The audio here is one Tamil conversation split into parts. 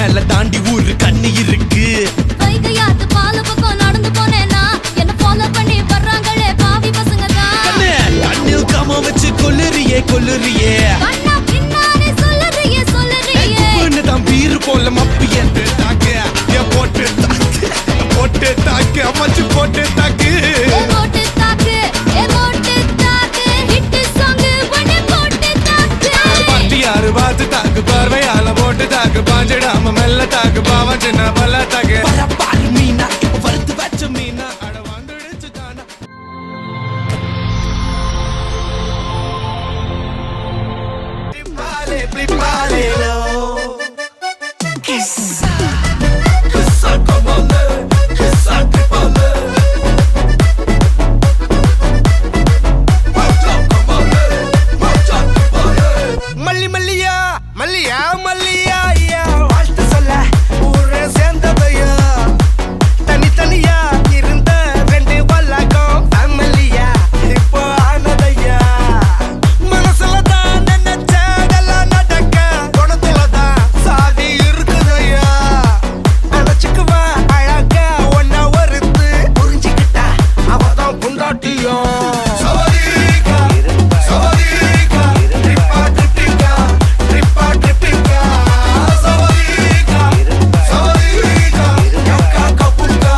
மேல தாண்டி ஊரு கண்ணு இருக்கு. வைகையாத்து பால பக்கம் நடந்து போனேனா என்ன ஃபாலோ பண்ணி வர்றாங்களே பாவி பசங்க தான். கண்ணில் காம வச்சு கொல்லுறியே கொல்லுறியே, கண்ணா பின்னாடி சொல்லுறியே சொல்லுறியே. தான் பீரு போல மப்பி என்று தாக்கு போட்டு தாக்கு போட்டு தாக்கு அம்மாச்சு போட்டு தாக்கு போட்டு தாக்கு போட்டு தாக்கு ஹிட் சாங் பண்ணி போட்டு தாக்கு. பட்டி யாரு பார்த்து தாக்கு பார்வையால போட்டு தாக்கு பாஞ்சிடாம மெல்ல தாக்கு பாவம் சின்ன பல்ல தாக்கு பாரு மீனா இப்ப வறுத்து வச்ச மீனா அட வந்துடுச்சு தானா. Plipale, plipalelo. Kissa, kissa komale, kissa plipale. Macha komale, macha plipale. Malli malliya, malliya malliya ya. வாழ்த்து சொல்ல ஊரே சேர்ந்ததையா, தனி தனியா இருந்த ரெண்டு வல்லகம் ஃபேமிலியா இப்போ ஆனதையா. மனசுல தான் நினைச்சதெல்லாம் நடக்க குணத்துல தான் சாதி இருக்குதையா. அழைச்சுக்குவா அழகா ஒன்னா ஒருத்து புரிஞ்சுக்கிட்டா அவதான் புண்டாட்டியும். சவரிகா சவரிகா ட்ரிப்பா ட்ரிப்பிங்கா ட்ரிப்பா ட்ரிப்பிங்கா சவரிகா சவரிகா யக்கா கப்புங்கா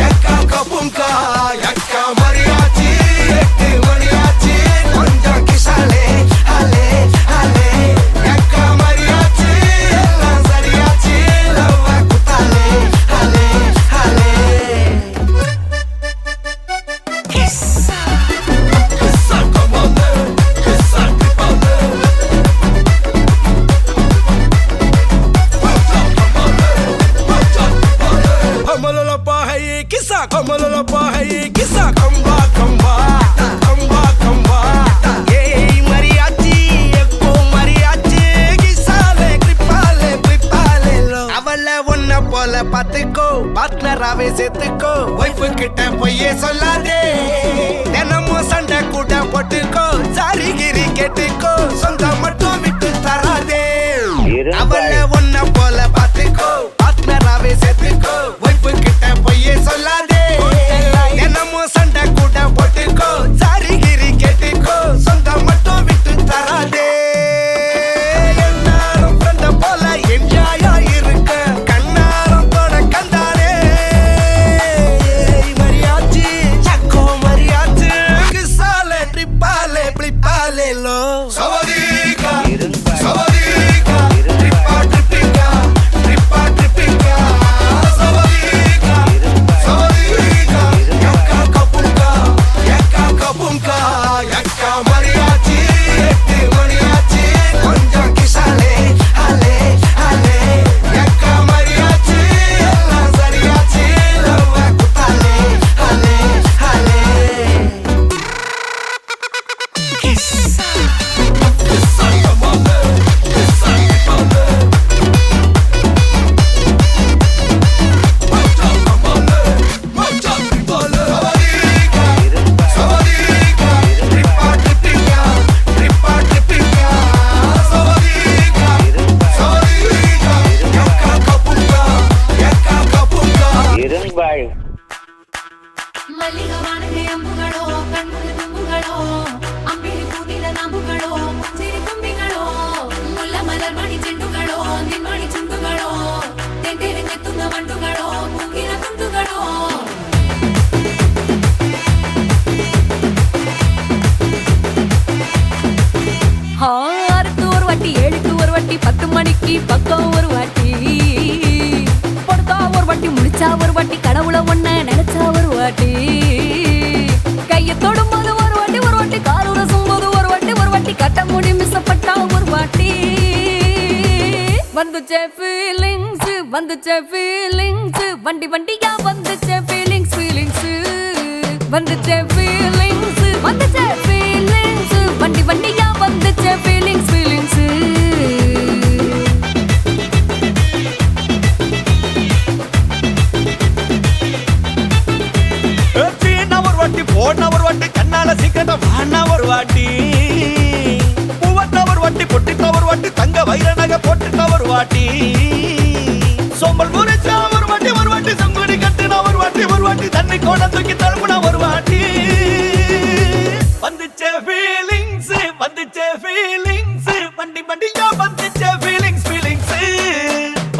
யக்கா கப்புங்கா யக்கா மரியாச்சி எட்டு மணியாச்சி கொஞ்சம் கிசாலே ஹலே ஹலே யக்கா மரியாச்சி எல்லாம் சரியாச்சி லவ்வ குத்தாலே ஹலே ஹலே. Kissa kissa komale kissa plipale. Kamalala pahaye kissa kamalala pahaye kissa kamba kamba kamba kamba. Hey mariachi ekko mariachi kissale kripale kripale lo. அவள ஒன்ன போல பாத்துக்கோ பார்ட்னராவே சேர்த்துக்கோ. வைஃப் கிட்ட பொய்யே சொல்லாதே, தினமும் சண்டை கூட போட்டுக்கோ. சாரிகிரி கேட்டுக்கோ, சொந்தம் மட்டும் விட்டு தராதே. அவள ஒன்ன போல பாத்துக்கோ பார்ட்னராவே சேர்த்துக்கோ. வைஃப் கிட்ட பொய்யே சொல்லாதே, தினமும் சண்டை கூட போட்டுக்கோ. சாரிகிரி கேட்டுக்கோ, சொந்தம் மட்டும் விட்டு தராதே. என்னாலும் ஃப்ரெண்ட போல என்ஜாயா இருக்க கண்ணாரம் தொட கண்டானே. மரியாச்சி சக்கோ மரியாச்சி கிசாலே ட்ரிப்பாலே பிளிப்பாலே லோ. சவரிகா சவரிகா ட்ரிப்பா ட்ரிப்பிங்கா ட்ரிப்பா ட்ரிப்பிங்கா சவரிகா சவரிகா யக்கா கப்புங்கா யக்கா கப்புங்கா யக்கா மரியாச்சி எட்டு மணியாச்சி கொஞ்சம் கிசாலே ஹலே ஹலே யக்கா மரியாச்சி எல்லாம் சரியாச்சி லவ்வ குத்தாலே ஹலே ஹலே. Kissa kissa komale kissa plipale. Macha komale macha plipale. Sawariga sawariga trippa trippinga trippa trippinga sawariga sawariga yakka kapunga இரும்பாள் மல்லிகவானே அம்புகளோ கண்ணுல தும்புகளோ அம்பிளி பூனில நம்புகளோ முச்சிரி தும்பிகளோ முல்ல மலர் மணி ಚೆಂಡುಗಳೋ ನಿನ್ಮಣಿ ಚುಂಡುಗಳೋ ತೆಂಟೆರೆಗೆ ತುಂಗ ಮಂಡುಗಳೋ ಮುಗಿನ ತುಂಡುಗಳೋ. ஆறுக்கு ஒரு வாட்டி ஏழுக்கு ஒரு வாட்டி 10 மணிக்கு பக்கம் ஒரு வாட்டி படுத்தா ஒரு வாட்டி முடிச்சா ஒரு வாட்டி கடவுளை ஒன்ன நினைச்சா ஒரு வாட்டி கையை தொடும்போது ஒரு வாட்டி கால் உரசும் போது ஒரு வாட்டி கட்ட முடி மிஸ்ஸப்பட்டா ஒரு வாட்டி. வந்துச்சே ஃபீலிங்ஸ் வண்டி வண்டியா வந்துச்சே ஃபீலிங்ஸ் வந்துச்சே ஃபீலிங்ஸ் வண்டி வண்டியா வந்துச்சே ஃபீலிங்ஸ். போன ஒரு வாட்டி கண்ணால சீக்கிரத்தை வாண்ணா ஒரு வாட்டி பூவத்த ஒரு வாட்டி பொட்டித்த ஒரு வாட்டி தங்க வைர நகை போட்டுட்ட ஒரு வாட்டி செப்பல் முறிச்சா ஒரு வாட்டி சங்குடி கட்டுனா ஒரு வாட்டி தண்ணி கோட தூக்கி தழுப்புனா ஒரு வாட்டி வந்துச்சே ஃபீலிங்ஸ் வண்டி வண்டியா வந்துச்சே ஃபீலிங்ஸ்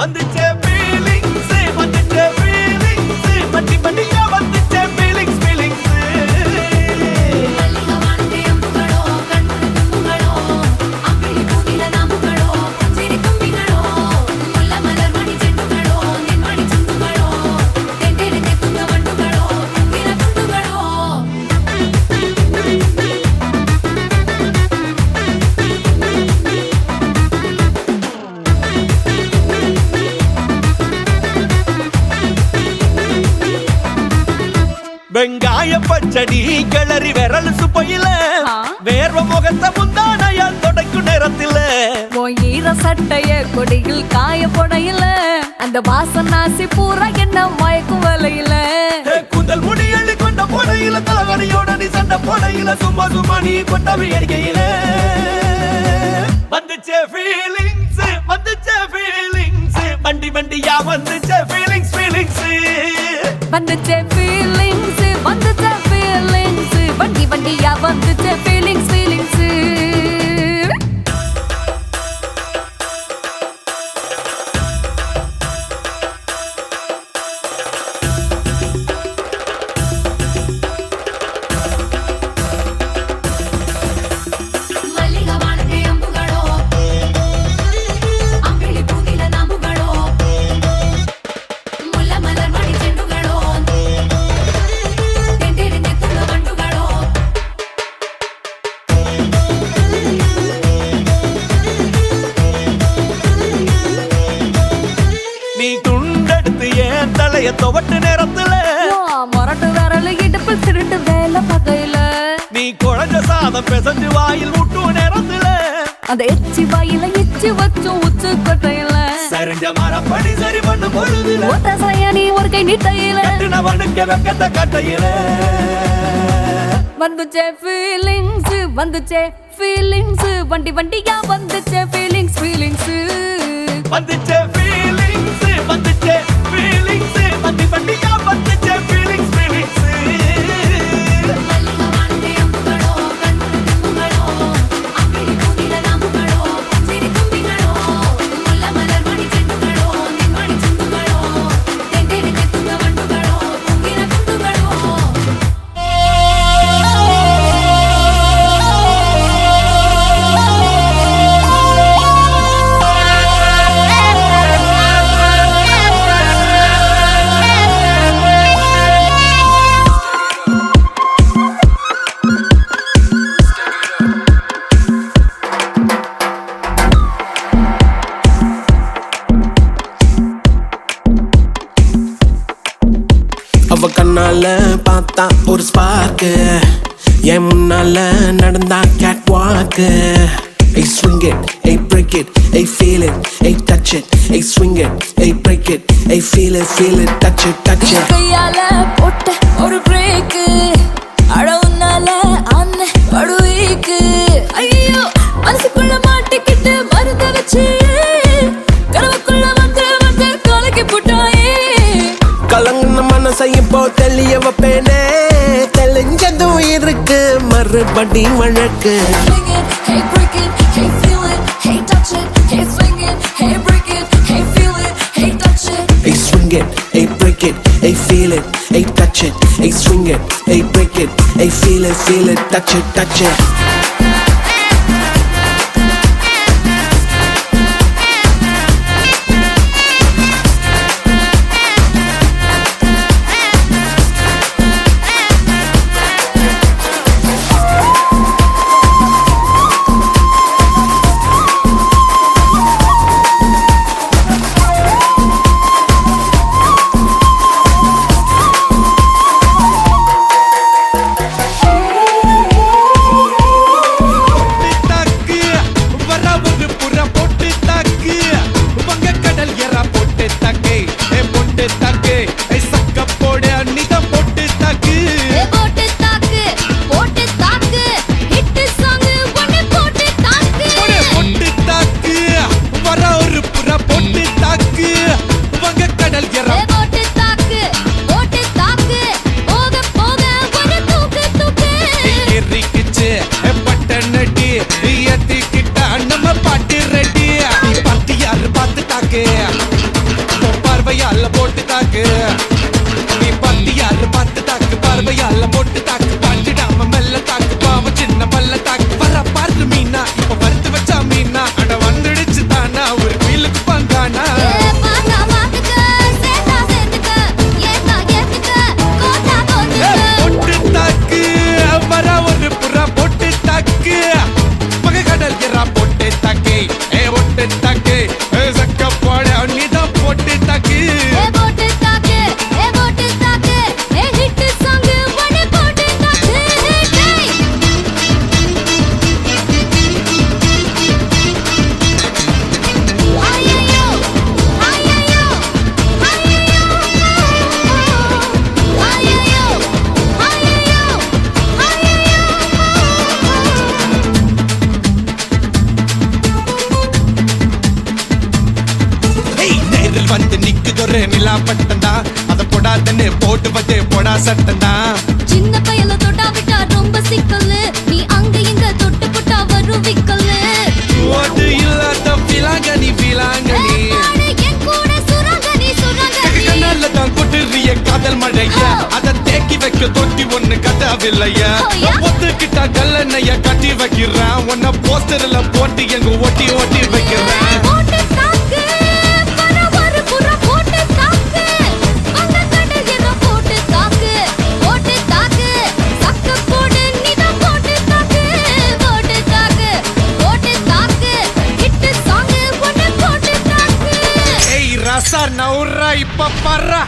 வந்துச்சே ஃபீலிங்ஸ் வண்டி வண்டியா வந்துச்சே ஃபீலிங்ஸ் வெங்காய பச்சடி கிளறி விரல் சுப்பையில வேர்வ முகத்தை முந்தானையால் தொடக்கும் நேரத்தில ஈர சட்டைய கொடியில் காய பொடையில அந்த வாசனாசி பூரா என்ன மயக்கும் வலையில கூந்தல் முடி அள்ளி கொண்ட போடையில தலைவலியோட நீ சண்டை போடையில சும்மா நீ கொண்டவி அடிக்கையில வந்துச்சே ஃபீலிங்ஸ் வண்டி வண்டியா வந்துச்சே ஃபீலிங்ஸ் வந்துச்சே ஃபீலிங்ஸ் வண்டி வண்டியா வந்துச்சே ஃபீலிங்ஸ் நீ துண்டெடுத்து ஏன் தலைய துவட்டு நேரத்துல மொரட்டு விரல் இடுப்பு திருட்டு வேலை பகையில நீ குழஞ்ச சாதம் பிசைஞ்சு வாயில் முட்டு நேரத்துல அந்த எச்சி வாயில எச்சி வச்சும் உச்சு கொட்டையில சரிஞ்ச மரப்படி சரி பண்ணு பொழுதுல ஒத்த சையனி ஒரு கை நீட்டையில கட்டுனவனுக்கு வெக்கத்த கட்டையில வந்துச்சே ஃபீலிங்ஸ் வண்டி வண்டியா வந்துச்சே ஃபீலிங்ஸ் வந்துச்சே ஃபீலிங்ஸ் வண்டி வண்டியா வந்துச்சே ஃபீலிங்ஸ் அவ கண்ணால பார்த்தா ஒரு ஸ்பார்க்கு என் முன்னால நடந்தா கேட் வாக்கு Hey swing it, hey break it, hey feel it, hey touch it, hey swing it, hey break it, hey feel it, touch it கையால போட்ட ஒரு பிரேக் அழவுனால அண்ண படுவீக்கு ஐயோ மனசுக்குள்ள மாட்டிக்கிட்டு மருந்த வச்சு கனவுக்குள்ள வந்து கலக்கி போட்டாயே கலங்கின மனசை இப்போ தெளிய வைப்பேனே தெளிஞ்சதும் இருக்கு மறுபடி வழக்கு Hey break it, hey feel it, hey touch it, hey swing it, hey break it, hey feel it, hey touch it. Hey swing it, hey break it, hey feel it, hey touch it, hey swing it, hey break it, hey feel it, touch it. விழா பட்டந்தா அத போடாதன்னு போட்டு வச்சு போடா சட்டந்தா சின்ன பையல தொட்டா விட்டா ரொம்ப சிக்கல் நீ அங்க எங்க தொட்டு போட்டா வரும் விக்கல் ஓட்டு இல்லாத விலாங்கனி விலாங்கனி என் கூட சுரங்கனி சுரங்கனி கண்ணால தான் கொட்டுறிய காதல் மழையா அத தேக்கி வைக்க தொட்டி ஒண்ணு கதவில்லையா ஒத்துக்கிட்டா கல்லணைய கட்டி வைக்கிறேன் உன்ன போஸ்டர்ல போட்டு எங்க ஒட்டி ஒட்டி வைக்கிறேன் போட்டு தாக்கு பரவர புற போட்டு தாக்கு அந்த கடல போட்டு தாக்கு சக்க போடு நீதான் போட்டு தாக்கு ஹிட் சாங் ஒன்னு போட்டு தாக்கு ஏய் ரசா நவுரா இப்ப பர்றா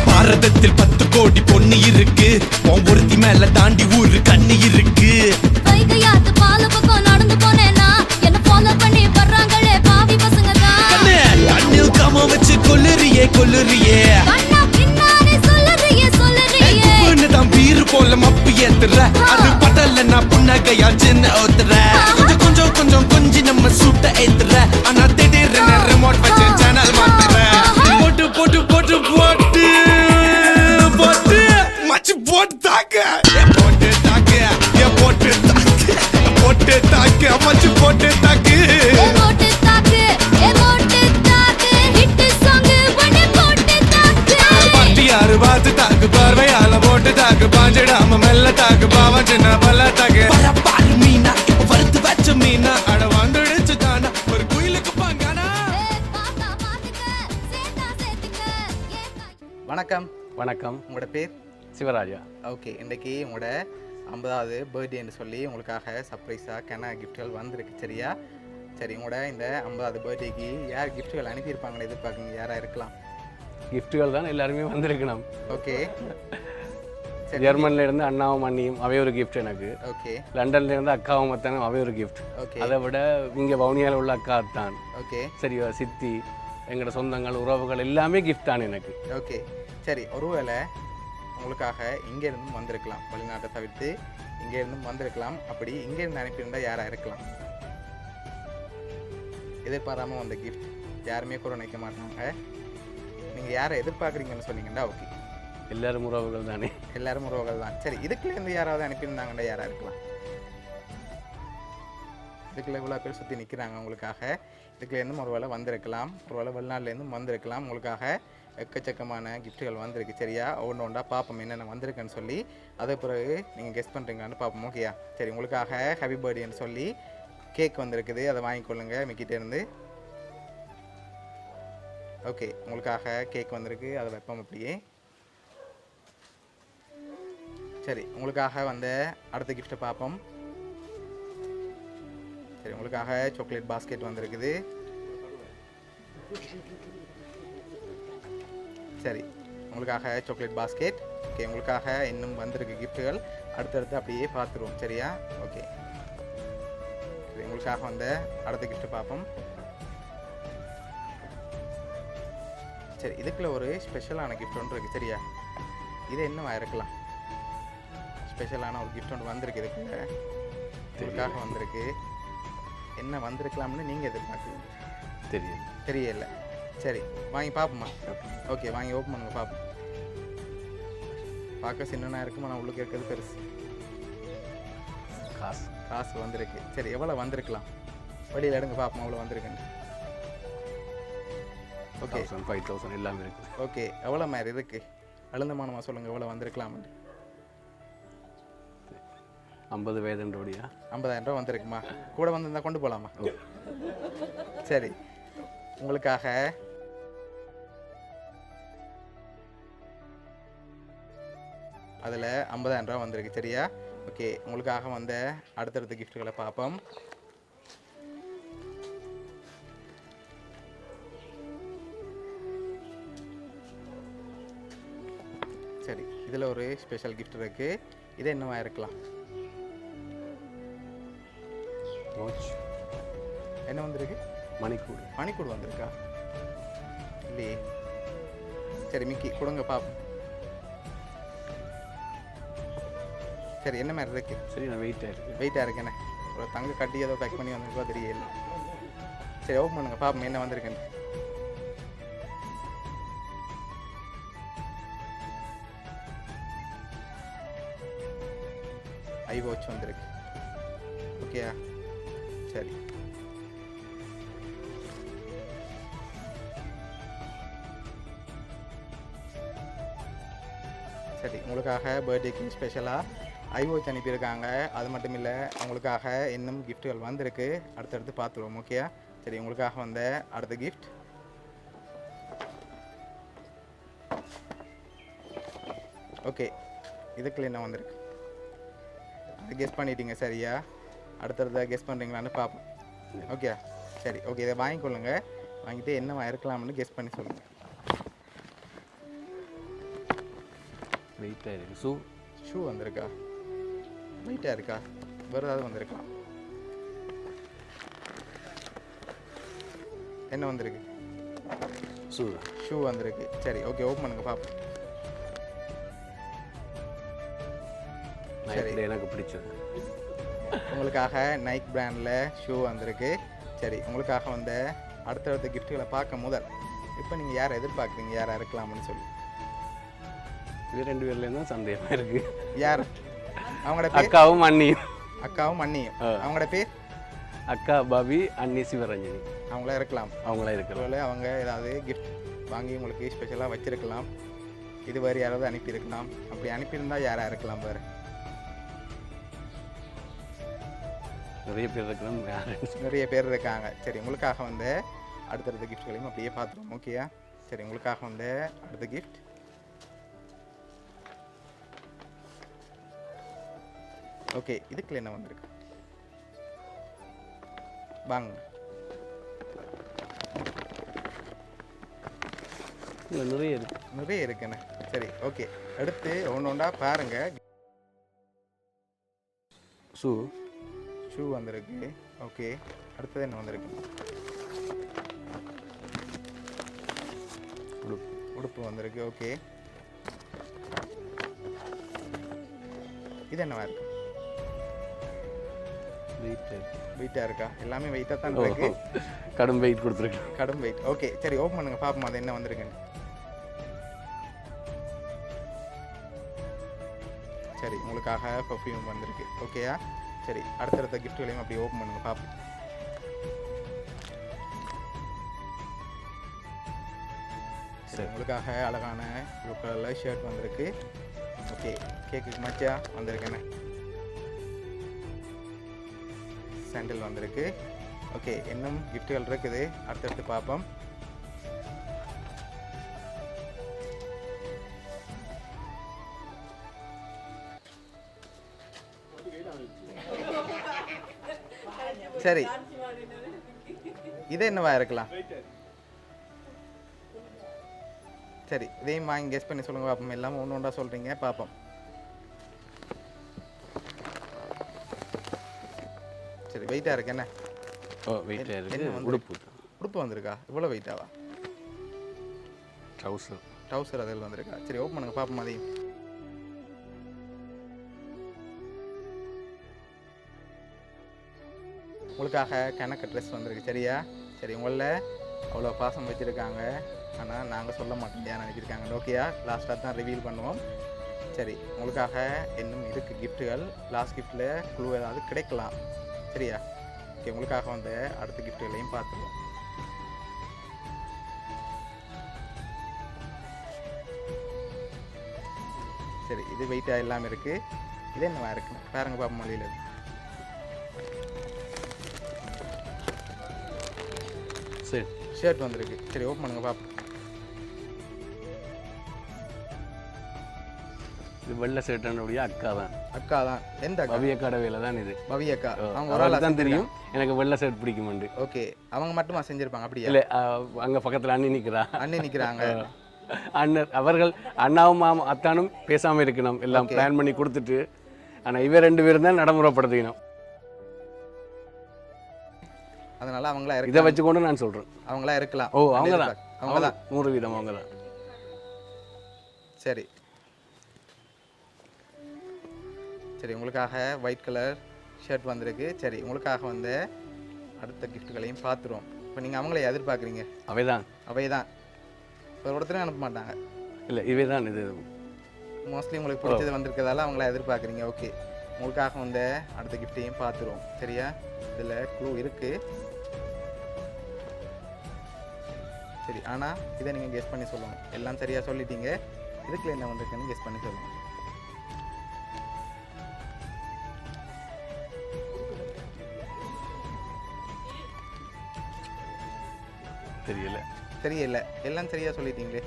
பாரதத்தில் 10 கோடி பொண்ணு இருக்கு ஒருத்தி மேல தாண்டி ஊரு கண்ணு இருக்கு வைகையாத்து பால பக்கம் நடந்து போனேனா என்ன ஃபாலோ பண்ணி வர்றாங்களே பாவி பசங்க தான் கண்ணில் காம வச்சு கொல்லுறியே கொல்லுறியே கண்ணா பின்னாடி சொல்லுறியே தான் பீரு போல மப்பு ஏத்துற அது பட்டல நான் புன்னகையா சின்ன ஓத்துற கொஞ்சம் கொஞ்சம் கொஞ்சம் கொஞ்சி நம்ம சுட்ட ஏத்துற ஆனா திடீர்னு ரிமோட் வச்சு சேனல் மாத்துற போட்டு போட்டு போட்டு போட்டு போட்டு மச்சு போட்டு தாக்க போட்டு தாக்க போட்டு தாக்க போட்டு தாக்க மச்சு போட்டு தாக்கு போட்டு தாக்கு ஹிட் சாங் ஒன்னு போட்டு தாக்கு பட்டியாரு பார்த்து தாக்கு பார்வையால போட்டு தாக்கு பாஞ்சிடாம மெல்ல தாக்கு பாவம் சின்ன பல்ல தாக்கு பரப்பாரு மீனா இப்ப வறுத்து வச்ச மீனா அட வந்துடுச்சு தானா ஒரு குயிலுக்கு பாங்கானா பாத்தா பாத்துக்க சேத்துக்க வணக்கம் வணக்கம், உங்களோட பேர் சிவராஜா. ஓகே. இன்றைக்கி உங்களோட 50வது பர்த்டேன்னு சொல்லி உங்களுக்காக சர்ப்ரைஸாக கன கிஃப்ட்கள் வந்திருக்கு. சரியா? சரி, உங்களோட இந்த 50வது பர்த்டேக்கு யார் கிஃப்ட்கள் அனுப்பியிருப்பாங்கன்னு எதிர்பார்க்குங்க? யாராக இருக்கலாம்? கிஃப்ட்டுகள் தான் எல்லாருமே வந்திருக்கணும். ஓகே. ஜெர்மன்ல இருந்து அண்ணாவும் அண்ணியும் அவை ஒரு கிஃப்ட் எனக்கு. ஓகே. லண்டன்ல இருந்து அக்காவும் மத்தனும் அவை ஒரு கிஃப்ட். ஓகே. அதை விட இங்கே வவுனியாவில் உள்ள அக்கா தான். ஓகே. சரி, சித்தி, எங்களோட சொந்தங்கள், உறவுகள் எல்லாமே கிஃப்ட் தான் எனக்கு. ஓகே. சரி, ஒருவேளை உங்களுக்காக இங்கேருந்தும் வந்திருக்கலாம், வெளிநாட்டை தவிர்த்து இங்கேருந்தும் வந்திருக்கலாம். அப்படி இங்கேருந்து அனுப்பியிருந்தால் யாராக இருக்கலாம்? எதிர்பாராமல் வந்த கிஃப்ட் யாருமே கூட நினைக்க மாட்டாங்க. நீங்கள் யாரை எதிர்பார்க்குறீங்கன்னு சொன்னீங்கன்னா ஓகே. எல்லாரும் உறவுகள் தானே. எல்லாரும் உறவுகள் தான். சரி, இதுக்குள்ளேருந்து யாராவது அனுப்பியிருந்தாங்கன்னா யாராக இருக்கலாம்? இதுக்குள்ள இவ்வளோ பேர் சுற்றி நிற்கிறாங்க உங்களுக்காக. இதுக்குலேருந்தும் ஒரு வேளை வந்திருக்கலாம், ஒரு வேளை வெளிநாட்டிலேருந்தும் வந்திருக்கலாம். உங்களுக்காக எக்கச்சக்கமான கிஃப்ட்டுகள் வந்திருக்கு. சரியா? ஒன்று ஒன்றா பார்ப்போம் என்னென்ன வந்திருக்குன்னு சொல்லி. அதே பிறகு நீங்கள் கெஸ் பண்ணுறீங்களான்னு பார்ப்போம். ஓகேயா? சரி, உங்களுக்காக ஹாப்பி பர்த்டேன்னு சொல்லி கேக் வந்திருக்குது, அதை வாங்கிக்கொள்ளுங்க மிக்கிட்டேருந்து. ஓகே, உங்களுக்காக கேக் வந்திருக்கு, அதை வைப்போம் அப்படியே. சரி, உங்களுக்காக வந்த அடுத்த கிஃப்ட்டை பார்ப்போம். சரி, உங்களுக்காக சாக்லேட் பாஸ்கெட் வந்திருக்குது. சரி, உங்களுக்காக சாக்லேட் பாஸ்கெட். ஓகே, உங்களுக்காக இன்னும் வந்திருக்கு கிஃப்ட்டுகள். அடுத்தடுத்து அப்படியே பார்த்துருவோம். சரியா? ஓகே. சரி, உங்களுக்காக வந்த அடுத்த கிஃப்ட்டு பார்ப்போம். சரி, இதுக்குள்ள ஒரு ஸ்பெஷலான கிஃப்ட் ஒன்று இருக்குது. சரியா? இது என்னவா இருக்கலாம்? ஸ்பெஷலான ஒரு கிஃப்ட் ஒன்று வந்திருக்கு. இதுக்குள்ள உங்களுக்காக வந்திருக்கு. என்ன வந்திருக்கலாம்னு நீங்கள் எதிர்பார்க்குறீங்க? தெரியல. சரி, வாங்கி பார்ப்போம்மா. ஓகே, வாங்கி ஓப்பன் பண்ணுங்க பார்ப்போம். பார்க்க சின்னனா இருக்குமா, நான் உள்ளுக்கு இருக்கிறது பெருசு. காசு வந்திருக்கு. சரி, எவ்வளோ வந்திருக்கலாம்? வெளியில் எடுங்க பார்ப்போம் எவ்வளோ வந்திருக்குன்னு. ஓகே, 5,000 எல்லாமே இருக்குது. ஓகே, எவ்வளோ மாதிரி இருக்குது? அழுந்தமானமா சொல்லுங்கள், எவ்வளோ வந்திருக்கலாம்னு. 50 வயதுன்றோடியா? 50,000 ரூபா வந்திருக்குமா? கூட வந்திருந்தா கொண்டு போகலாமா? சரி, உங்களுக்காக அதில் 50,000 ரூபா வந்திருக்கு சரியா. ஓகே, உங்களுக்காக வந்த அடுத்தடுத்த கிஃப்ட்டுகளை பார்ப்போம். சரி, இதில் ஒரு ஸ்பெஷல் கிஃப்ட் இருக்குது. இது என்னவா இருக்கலாம்? வாட்ச், என்ன வந்திருக்கு? மணிக்கூடு. மணிக்கூடு வந்திருக்கா? இல்லையே. சரி மிக்கி கொடுங்க பாப்போம். சரி, என்ன மாதிரி இருக்கு? சரி, நான் வெயிட்டாக இருக்கு. வெயிட்டாக இருக்குண்ணே. ஒரு தங்க கட்டி ஏதோ பேக் பண்ணி வந்திருக்கோ தெரியல. சரி, ஓப்பன் பண்ணுங்க பாப்போம் என்ன வந்திருக்குன்னு. ஐ வாட்ச் வந்திருக்கு. ஓகேயா? சரி, சரி, உங்களுக்காக பர்த்டேக்கு ஸ்பெஷலாக ஐவாட்ச் அனுப்பியிருக்காங்க. அது மட்டும் இல்லை, உங்களுக்காக இன்னும் கிஃப்ட்டுகள் வந்திருக்கு. அடுத்தடுத்து பார்த்துருவோம். ஓகேயா? சரி, உங்களுக்காக வந்த அடுத்த கிஃப்ட் ஓகே. இதுக்குள்ள என்ன வந்திருக்கு? அது கெஸ் பண்ணிட்டீங்க சரியா? அடுத்தடுத்த கெஸ் பண்ணுறீங்களான்னு பார்ப்போம். ஓகே, சரி, ஓகே. இதை வாங்கிக்கொள்ளுங்க. வாங்கிட்டு என்ன இருக்கலாம்னு கெஸ் பண்ணி சொல்லுங்கள். வெயிட்டாக இருக்கு. ஷூ. ஷூ வந்திருக்கா? வெயிட்டாக இருக்கா? வேறு ஏதாவது வந்திருக்கலாம். என்ன வந்திருக்கு? ஷூ. ஷூ வந்திருக்கு. சரி, ஓகே. ஓப்பன் பண்ணுங்க பாப்போம். சரி, எனக்கு பிடிச்சது. உங்களுக்காக நைக் பிராண்டில் ஷூ வந்திருக்கு. சரி, உங்களுக்காக வந்த அடுத்தடுத்த கிஃப்ட்டுகளை பார்க்க முதல் இப்போ நீங்கள் யாரை எதிர்பார்க்குறீங்க? யாராக இருக்கலாம்னு சொல்லி. இது 2 பேர்லேயும் தான் சந்தேகமாக இருக்குது. யார்? அவங்களோட பேர்? அக்காவும் அண்ணியும். அக்காவும் அண்ணியும். அவங்களோட பேர்? அக்கா பாபி, அண்ணி சிவரஞ்சனி. அவங்களா இருக்கலாம். அவங்களா இருக்கலாம். ஒருவேளை அவங்க ஏதாவது கிஃப்ட் வாங்கி உங்களுக்கு ஸ்பெஷலாக வச்சுருக்கலாம். இது வேறு யாராவது அனுப்பியிருக்கலாம். அப்படி அனுப்பியிருந்தால் யாராக இருக்கலாம் வேறு? நிறைய பேர் இருக்கலாம். நிறைய பேர் இருக்காங்க. சரி, உங்களுக்காக வந்து அடுத்தடுத்த கிஃப்ட்களையும் அப்படியே பார்த்துருவோம். ஓகேயா? சரி, உங்களுக்காக வந்து அடுத்த கிஃப்ட் ஓகே. இதுக்குள்ள என்ன வந்திருக்கு? வாங்க. நிறைய இருக்கு. நிறைய இருக்குண்ணே. சரி, ஓகே. அடுத்து ஒன்று ஒன்றா பாருங்க. ஷூ. ஷூ வந்திருக்கு. ஓகே. அடுத்தது என்ன வந்திருக்கு? உடுப்பு வந்திருக்கு. ஓகே. இது என்னவா இருக்கு? வெயிட்டாக இருக்கா? எல்லாமே வெயிட்டாக தான் இருக்கு. கடும் வெயிட் கொடுத்துருக்கு. கடும் வெயிட். ஓகே, சரி, ஓப்பன் பண்ணுங்க பாப்போம் அது என்ன வந்திருக்குன்னு. சரி, உங்களுக்காக பர்ஃப்யூம் வந்திருக்கு. ஓகேயா? சரி, அடுத்தடுத்த கிஃப்ட்களையும் அப்படியே ஓப்பன் பண்ணுங்க பாப்போம். சரி, உங்களுக்காக அழகான ப்ளூ கலரில் ஷர்ட் வந்திருக்கு. ஓகே, கேக்கு மச்சா வந்திருக்கேண்ணே. சாண்டில் வந்திருக்கு. ஓகே, இன்னும் கிஃப்ட்டுகள் இருக்குது. அடுத்தடுத்து பார்ப்போம். சரி, இது என்னவா இருக்கலாம்? சரி, இதையும் வாங்கி கெஸ் பண்ணி சொல்லுங்க பார்ப்போம். எல்லாம் ஒன்று ஒன்றா சொல்கிறீங்க பார்ப்போம். சரி, வெயிட்டாக இருக்கு என்ன? ஓ, வெயிட்டாக இருக்கு. உடுப்பு. உடுப்பு வந்திருக்கா? இவ்வளோ வெயிட்டாவா? ட்ரௌசர். ட்ரௌசர் அதில் வந்திருக்கா? சரி, ஓப்பன் பண்ணுங்க பார்ப்போம் அதையும். உங்களுக்காக கணக்கு ட்ரெஸ் வந்திருக்கு சரியா? சரி, உங்களில் அவ்வளோ பாசம் வச்சுருக்காங்க. ஆனால் நாங்கள் சொல்ல மாட்டோம் ஏன் நினைச்சிருக்காங்க. ஓகேயா? லாஸ்ட்டாக தான் ரிவீல் பண்ணுவோம். சரி, உங்களுக்காக இன்னும் இருக்குது கிஃப்ட்டுகள். லாஸ்ட் கிஃப்ட்டில் குழு ஏதாவது கிடைக்கலாம் சரியா? ஓகே, உங்களுக்காக வந்து அடுத்த கிஃப்ட்டுகளையும் பார்த்துருவோம். சரி, இது வெயிட்டாக இல்லாமல் இருக்குது. இது என்னவா இருக்குன்னு பாருங்க பாப்பா. மொழியில் சரி, ஷர்ட் வந்திருக்கு. சரி, ஓப்பன் பண்ணுங்க பாப்பா. இது வெள்ளை ஷர்ட்டுடைய அக்கா தான். அக்கா தான். எந்த அக்கா? பவி அக்கா வேலை தான் இது. பவி அக்கா. அவங்க ஒரு ஆள் தான் தெரியும் எனக்கு வெள்ளை ஷர்ட் பிடிக்குமெண்டு. ஓகே, அவங்க மட்டுமா செஞ்சிருப்பாங்க அப்படியா? இல்லை, அங்கே பக்கத்தில் அண்ணி நிற்கிறா. அண்ணி நிற்கிறாங்க. அண்ணன் அவர்கள் அண்ணாவும் மாமா அத்தானும் பேசாமல் இருக்கணும், எல்லாம் பிளான் பண்ணி கொடுத்துட்டு. ஆனால் இவ 2 பேரும் தான் நடைமுறைப்படுத்திக்கணும். அதனால அவங்களா இதை வச்சுக்கொண்டு நான் சொல்கிறேன். அவங்களா இருக்கலாம். ஓ, அவங்க தான், அவங்க தான் 100% அவங்க தான். சரி சரி, உங்களுக்காக ஒயிட் கலர் ஷர்ட் வந்திருக்கு. சரி, உங்களுக்காக வந்து அடுத்த கிஃப்ட்டுகளையும் பார்த்துருவோம். இப்போ நீங்கள் அவங்கள எதிர்பார்க்குறீங்க? அவை தான். அவை தான். ஒரு ஒருத்தரும் அனுப்ப மாட்டாங்க. இல்லை, இவை தான். இது மோஸ்ட்லி உங்களுக்கு பிடிச்சது வந்திருக்கிறதால அவங்கள எதிர்பார்க்குறீங்க. ஓகே, உங்களுக்காக வந்து அடுத்த கிஃப்ட்டையும் பார்த்துருவோம். சரியா? இதில் க்ளூ இருக்குது. சரி, ஆனால் இதை நீங்கள் கெஸ் பண்ணி சொல்லணும். எல்லாம் சரியாக சொல்லிட்டீங்க. இதுக்குள்ள என்ன வந்திருக்குன்னு கெஸ் பண்ணி சொல்லணும். தெரியல. தெரியல. எல்லாம் சரியாக சொல்லிட்டீங்களே.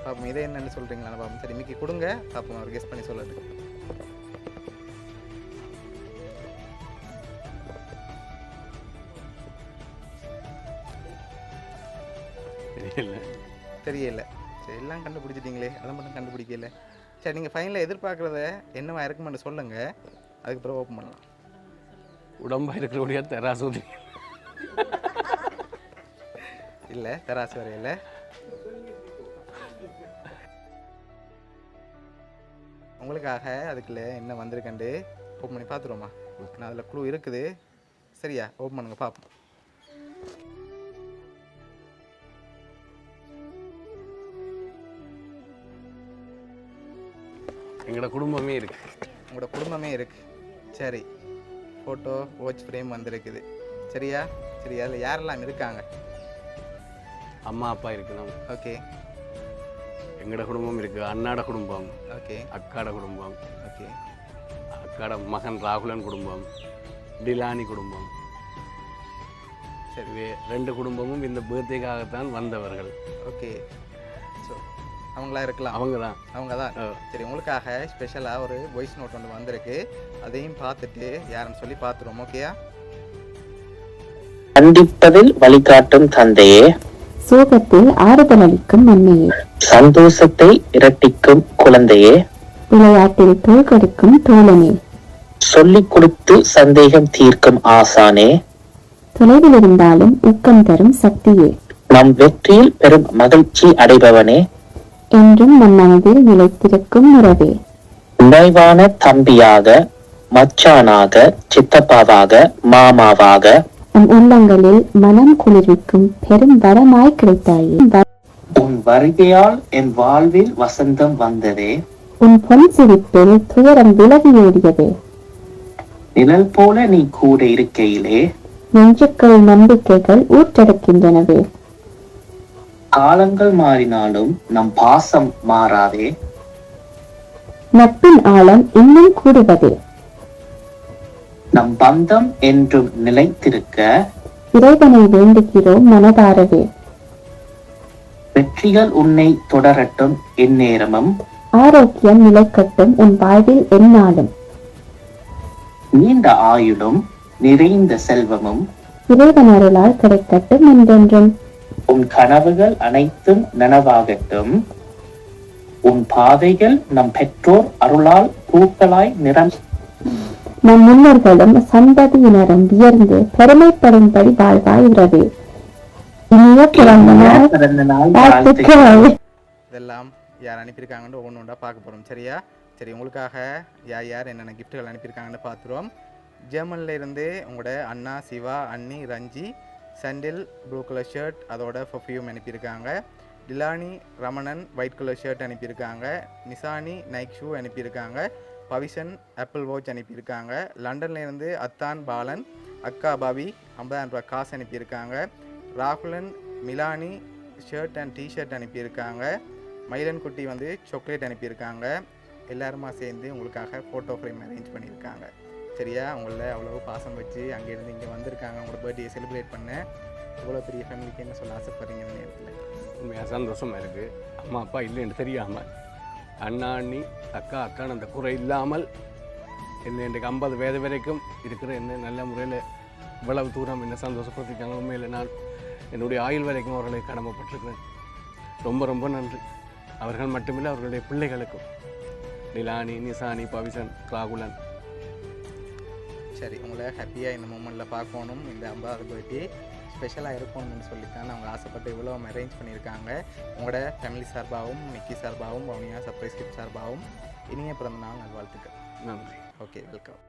பாப்போம் இதை என்னென்னு சொல்கிறீங்களா பாப்போம். சரி, மிக்கி கொடுங்க பாப்போம், அவர் கெஸ் பண்ணி சொல்லட்டு. தெரியல. தெரியல. சரி, எல்லாம் கண்டுபிடிச்சிட்டிங்களே, அதை மட்டும் கண்டுபிடிக்கல. சரி, நீங்கள் ஃபைனலில் எதிர்பார்க்குறத என்னவா இருக்குமென்னு சொல்லுங்கள், அதுக்கப்புறம் ஓப்பன் பண்ணலாம். உடம்பாக இருக்கிறபடியா தெராசூதி இல்லை, தெராசு வரையில். உங்களுக்காக அதுக்குள்ளே என்ன வந்திருக்கண்டு ஓப்பன் பண்ணி பார்த்துருவோமா? நான் அதில் க்ளூ இருக்குது. சரியா? ஓப்பன் பண்ணுங்க பார்ப்போம். எங்களோட குடும்பமே இருக்கு. உங்களோட குடும்பமே இருக்கு. சரி, ஃபோட்டோ வாட்ச் ஃப்ரேம் வந்திருக்குது. சரியா? சரி, அதில் யாரெல்லாம் இருக்காங்க? அம்மா அப்பா இருக்கணும். ஓகே. எங்களோட குடும்பம் இருக்கு. அண்ணாட குடும்பம். ஓகே. அக்காட குடும்பம். ஓகே. அக்காட மகன் ராகுலன் குடும்பம், டிலானி குடும்பம். சரி, 2 குடும்பமும் இந்த பர்த்டேக்காகத்தான் வந்தவர்கள். ஓகே. ஸோ அவங்களா இருக்கலாம். அவங்க தான். சரி, உங்களுக்காக ஸ்பெஷலாக ஒரு வாய்ஸ் நோட் ஒன்று வந்திருக்கு. அதையும் பார்த்துட்டு யாருன்னு சொல்லி பார்த்துருவோம். ஓகேயா? கண்டிப்பதில் வழிகாட்டும் தந்தையே, சோகத்தில் ஆறுதல் அளிக்கும் அன்னையே, சந்தோஷத்தை இரட்டிக்கும் குழந்தையே, விளையாட்டில் தோற்கடிக்கும் தோழனே, சொல்லிக் கொடுத்து சந்தேகம் தீர்க்கும் ஆசானே, தொலைவில் இருந்தாலும் ஊக்கம் தரும் சக்தியே, நம் வெற்றியில் பெரும் மகிழ்ச்சி அடைபவனே, என்றும் நம் மனதில் நிலைத்திருக்கும் உறவே, நினைவான தம்பியாக, மச்சானாக, சித்தப்பாவாக, மாமாவாக, நம் உள்ளங்களில் மனம் குளிர்விக்கும் பெரும் வரமாய் கிடைத்தாயே, உன் வருகையால் என் வாழ்வில் வசந்தம் வந்ததே, உன் பொன் சிரிப்பில் துயரம் விலகி ஓடியதே, நிழல் போல நீ கூட இருக்கையிலே, நெஞ்சுக்கள் நம்பிக்கைகள் ஊற்றெடுக்கின்றனவே, காலங்கள் மாறினாலும் நம் பாசம் மாறாதே, நட்பின் ஆழம் இன்னும் கூடுவதே, நம் பந்தம் என்றும் நிலைத்திருக்க, இறைவனை வேண்டுகிறோம் மனதாரவே, வெற்றிகள் உன்னை தொடரட்டும் எந்நேரமும், ஆரோக்கியம் நிலைக்கட்டும் உன் வாழ்வில் எந்நாளும், நீண்ட ஆயுளும் நிறைந்த செல்வமும் இறைவன் அருளால் கிடைக்கட்டும் என்றென்றும், உன் கனவுகள் அனைத்தும் நனவாகட்டும், உன் பாதைகள் நம் பெற்றோர் அருளால் பூக்களாய் நம் முன்னோர்களும் சந்ததியினரும் வியர்ந்து பெருமைப்படும்படி வாழ்வாய் உறவே, இனிய பிறந்த நாள் வாழ்த்துக்கள். இதெல்லாம் யார் அனுப்பியிருக்காங்கன்னு ஒன்று ஒன்றா பார்க்க போகிறோம். சரியா? சரி, உங்களுக்காக யார் யார் என்னென்ன கிஃப்ட்டுகள் அனுப்பியிருக்காங்கன்னு பார்த்துருவோம். ஜெர்மனில் இருந்து உங்களோட அண்ணா சிவா, அண்ணி ரஞ்சி சண்டில் ப்ளூ கலர் ஷர்ட் அதோட பர்ஃப்யூம் அனுப்பியிருக்காங்க. Delaney Ramanan white colour shirt அனுப்பியிருக்காங்க. நிசானி நைக் ஷூ அனுப்பியிருக்காங்க. பவிஷன் ஆப்பிள் வாட்ச் அனுப்பியிருக்காங்க. லண்டன்லேருந்து அத்தான் பாலன் அக்கா பாவி 50,000 ரூபா காசு அனுப்பியிருக்காங்க. Ragulan Milani shirt and T shirt அனுப்பியிருக்காங்க. மயிலன் குட்டி வந்து சாக்லேட் அனுப்பியிருக்காங்க. எல்லாருமா சேர்ந்து உங்களுக்காக ஃபோட்டோ ஃப்ரேம் அரேஞ்ச் பண்ணியிருக்காங்க. சரியா? உங்களில் அவ்வளோ பாசம் வச்சு அங்கேருந்து இங்கே வந்திருக்காங்க உங்களோட பர்த்டே செலிப்ரேட் பண்ண. இவ்வளோ பெரிய ஃபேமிலிக்கு என்ன சொல்ல ஆசைப்படுறீங்க இந்த நேரத்தில்? உண்மையாக சந்தோஷமாக இருக்குது. அம்மா அப்பா இல்லைன்னு தெரியாமல் அண்ணா அண்ணி அக்கா அக்கான்னு அந்த குறை இல்லாமல் என்ன இன்றைக்கு 50 வயது வரைக்கும் இருக்கிற என்ன நல்ல முறையில் இவ்வளவு தூரம் என்ன சந்தோஷப்படுத்திருக்காங்க. உண்மையில் நான் என்னுடைய ஆயுள் வரைக்கும் அவர்களுக்கு கடமைப்பட்டிருக்கிறேன். ரொம்ப ரொம்ப நன்றி. அவர்கள் மட்டுமில்லை, அவர்களுடைய பிள்ளைகளுக்கும், நிலானி, நிசானி, பவிசன், ராகுலன். சரி, உங்களை ஹாப்பியாக இந்த மூமெண்ட்டில் பார்க்கணும், இந்த 50வது பர்த்டே ஸ்பெஷலாக இருக்கணும்னு சொல்லித்தான் அவங்க ஆசைப்பட்டு இவ்வளோ அரேஞ்ச் பண்ணியிருக்காங்க. உங்களோட ஃபேமிலி சார்பாகவும், நிக்கி சார்பாகவும், வவுனியா சர்ப்ரைஸ் கிஃப்ட் சார்பாகவும் இனிய பிறந்த நாள் நல்வாழ்த்துக்கள். நன்றி. Okay, welcome.